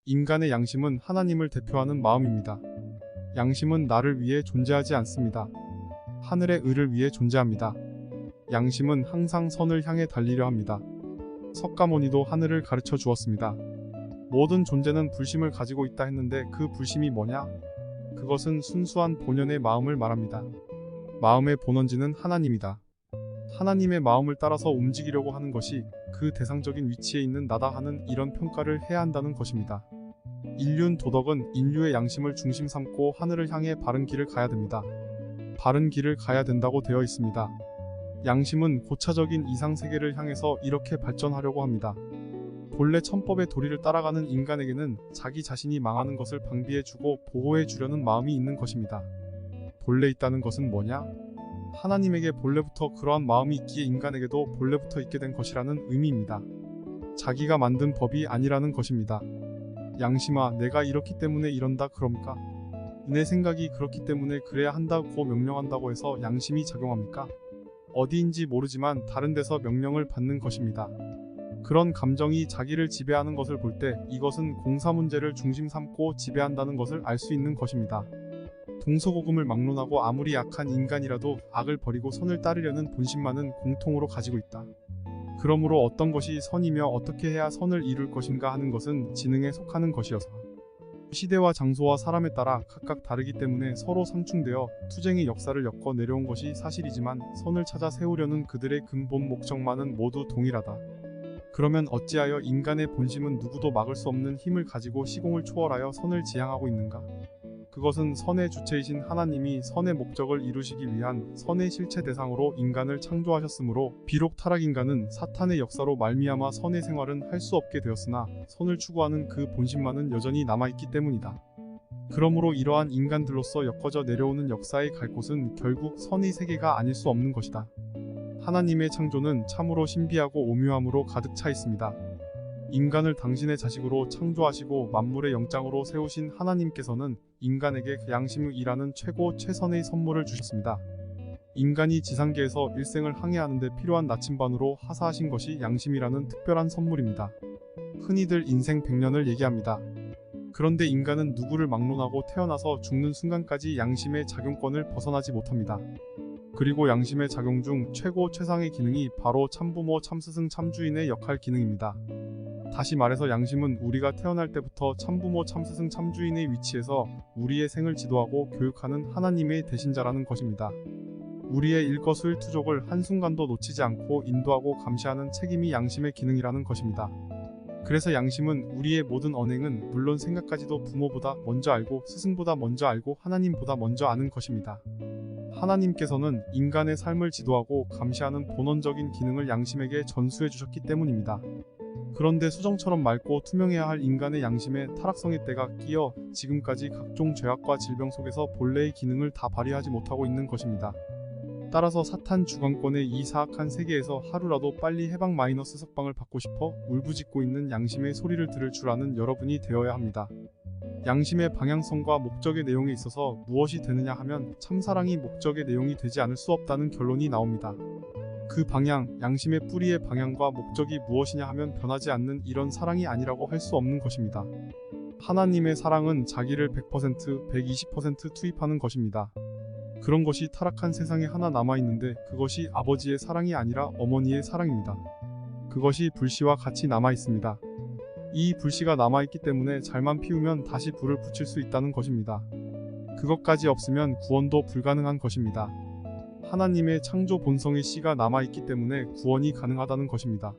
인간의 양심은 하나님을 대표하는 마음입니다. 양심은 나를 위해 존재하지 않습니다. 하늘의 의를 위해 존재합니다. 양심은 항상 선을 향해 달리려 합니다. 석가모니도 하늘을 가르쳐 주었습니다. 모든 존재는 불심을 가지고 있다 했는데 그 불심이 뭐냐? 그것은 순수한 본연의 마음을 말합니다. 마음의 본원지는 하나님이다. 하나님의 마음을 따라서 움직이려고 하는 것이 그 대상적인 위치에 있는 나다 하는 이런 평가를 해야 한다는 것입니다. 인륜 도덕은 인류의 양심을 중심 삼고 하늘을 향해 바른 길을 가야 됩니다. 바른 길을 가야 된다고 되어 있습니다. 양심은 고차적인 이상세계를 향해서 이렇게 발전하려고 합니다. 본래 천법의 도리를 따라가는 인간에게는 자기 자신이 망하는 것을 방비해주고 보호해주려는 마음이 있는 것입니다. 본래 있다는 것은 뭐냐? 하나님에게 본래부터 그러한 마음이 있기에 인간에게도 본래부터 있게 된 것이라는 의미입니다. 자기가 만든 법이 아니라는 것입니다. 양심아, 내가 이렇기 때문에 이런다 그럽니까? 내 생각이 그렇기 때문에 그래야 한다고 명령한다고 해서 양심이 작용합니까? 어디인지 모르지만 다른 데서 명령을 받는 것입니다. 그런 감정이 자기를 지배하는 것을 볼 때 이것은 공사 문제를 중심 삼고 지배한다는 것을 알 수 있는 것입니다. 동서고금을 막론하고 아무리 약한 인간이라도 악을 버리고 선을 따르려는 본심만은 공통으로 가지고 있다. 그러므로 어떤 것이 선이며 어떻게 해야 선을 이룰 것인가 하는 것은 지능에 속하는 것이어서 시대와 장소와 사람에 따라 각각 다르기 때문에 서로 상충되어 투쟁의 역사를 엮어 내려온 것이 사실이지만 선을 찾아 세우려는 그들의 근본 목적만은 모두 동일하다. 그러면 어찌하여 인간의 본심은 누구도 막을 수 없는 힘을 가지고 시공을 초월하여 선을 지향하고 있는가? 그것은 선의 주체이신 하나님이 선의 목적을 이루시기 위한 선의 실체 대상으로 인간을 창조하셨으므로 비록 타락인간은 사탄의 역사로 말미암아 선의 생활은 할 수 없게 되었으나 선을 추구하는 그 본심만은 여전히 남아있기 때문이다. 그러므로 이러한 인간들로서 엮어져 내려오는 역사의 갈 곳은 결국 선의 세계가 아닐 수 없는 것이다. 하나님의 창조는 참으로 신비하고 오묘함으로 가득 차 있습니다. 인간을 당신의 자식으로 창조하시고 만물의 영장으로 세우신 하나님께서는 인간에게 양심이라는 최고 최선의 선물을 주셨습니다. 인간이 지상계에서 일생을 항해하는 데 필요한 나침반으로 하사하신 것이 양심이라는 특별한 선물입니다. 흔히들 인생 100년을 얘기합니다. 그런데 인간은 누구를 막론하고 태어나서 죽는 순간까지 양심의 작용권을 벗어나지 못합니다. 그리고 양심의 작용 중 최고 최상의 기능이 바로 참부모 참스승 참주인의 역할 기능입니다. 다시 말해서 양심은 우리가 태어날 때부터 참부모 참스승 참주인의 위치에서 우리의 생을 지도하고 교육하는 하나님의 대신자라는 것입니다. 우리의 일거수일투족을 한순간도 놓치지 않고 인도하고 감시하는 책임이 양심의 기능이라는 것입니다. 그래서 양심은 우리의 모든 언행은 물론 생각까지도 부모보다 먼저 알고 스승보다 먼저 알고 하나님보다 먼저 아는 것입니다. 하나님께서는 인간의 삶을 지도하고 감시하는 본원적인 기능을 양심에게 전수해 주셨기 때문입니다. 그런데 수정처럼 맑고 투명해야 할 인간의 양심에 타락성의 때가 끼어 지금까지 각종 죄악과 질병 속에서 본래의 기능을 다 발휘하지 못하고 있는 것입니다. 따라서 사탄 주관권의 이 사악한 세계에서 하루라도 빨리 해방 마이너스 석방을 받고 싶어 울부짖고 있는 양심의 소리를 들을 줄 아는 여러분이 되어야 합니다. 양심의 방향성과 목적의 내용에 있어서 무엇이 되느냐 하면 참사랑이 목적의 내용이 되지 않을 수 없다는 결론이 나옵니다. 그 방향, 양심의 뿌리의 방향과 목적이 무엇이냐 하면 변하지 않는 이런 사랑이 아니라고 할 수 없는 것입니다. 하나님의 사랑은 자기를 100%, 120% 투입하는 것입니다. 그런 것이 타락한 세상에 하나 남아있는데 그것이 아버지의 사랑이 아니라 어머니의 사랑입니다. 그것이 불씨와 같이 남아있습니다. 이 불씨가 남아있기 때문에 잘만 피우면 다시 불을 붙일 수 있다는 것입니다. 그것까지 없으면 구원도 불가능한 것입니다. 하나님의 창조 본성의 씨가 남아있기 때문에 구원이 가능하다는 것입니다.